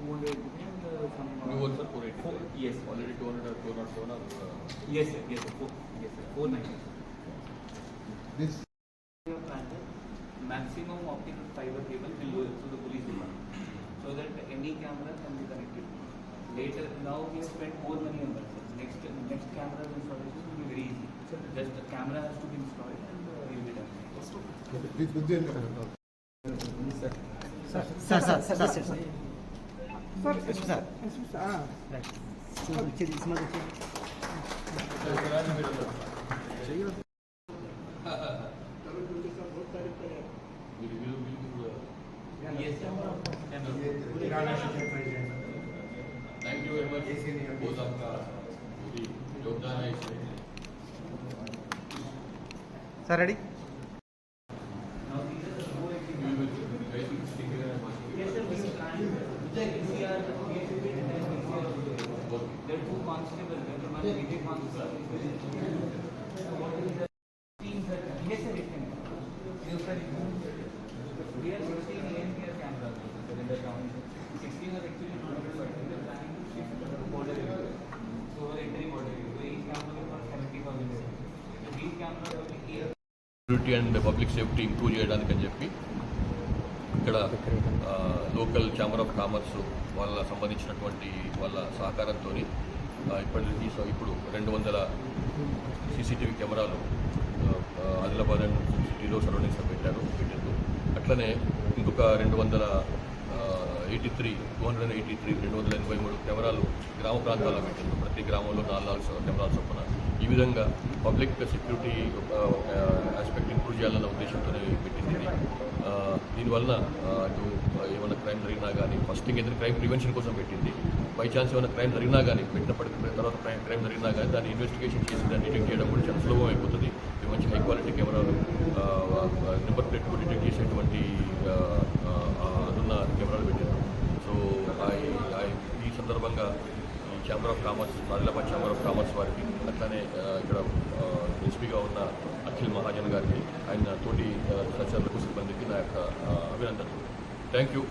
200 and some. New ones are 484. Yes. Already 200 or 207 are. Yes, sir. Yes, sir. 490. This Maximum optical fiber cable will go to the police department, so that any camera can be connected. Later, now we have spent more money on that. Next camera installation will be very easy. Just the camera has to be installed and it will be done. please begin. Sir. Yes, sir. Thank you very much. बहुत आपका पूरी योगदान है इसमें. Sir, ready? Now these are the 480. We will guys will stick here and watch. Yes, sir. We will plan. PCR, PCB, and PCR. There are 2 constables. There are 1 BT constable. Yes, sir. It can. We are 16 ANPR cameras in the town. 16 are actually not but we are planning to shift to border area. So entry border area. So each camera is for 70,000. So these cameras will be here. Security and public safety improve చేయడానికి అని చెప్పి ఇక్కడ local chamber of commerce వాళ్ళ సంబంధించినటువంటి వాళ్ళ సహకారంతో ఇప్పుడు 200 CCTV కెమెరాలు ఆదిలాబాద్ అండ్ సిటీలో సరౌండింగ్స్లో పెట్టారు. అట్లనే ఇంకొక 283 కెమెరాలు గ్రామ ప్రాంతాల్లో పెట్టారు. ప్రతి గ్రామంలో 4 కెమెరాలు చొప్పున. ఈ విధంగా పబ్లిక్ సెక్యూరిటీ ఆస్పెక్ట్ ఇంప్రూవ్ చేయాలన్న ఉద్దేశంతో పెట్టింది. దీనివల్ల అటు ఏమైనా క్రైమ్ జరిగినా కానీ ఫస్ట్ థింగ్ ఏదైనా క్రైమ్ ప్రివెన్షన్ కోసం పెట్టింది. బై ఛాన్స్ ఏమైనా క్రైమ్ జరిగినా కానీ పెట్టినప్పటికీ తర్వాత క్రైమ్ జరిగినా కానీ దాన్ని ఇన్వెస్టిగేషన్ చేసి దాన్ని డిటెక్ట్ చేయడం కూడా చాలా సులభం అయిపోతుంది. మంచి హై క్వాలిటీ కెమెరాలు నెంబర్ ప్లేట్ డిటెక్ట్ చేసేటువంటి అదున్న కెమెరాలు పెట్టారు. సో ఈ సందర్భంగా ఈ chamber of commerce Adilabad chamber of commerce వారికి అట్లానే ఇక్కడ ఎస్పీగా ఉన్న అఖిల్ మహాజన్ గారికి ఆయన తోటి సహచరులకు సిబ్బందికి నా యొక్క అభినందనలు. Thank you.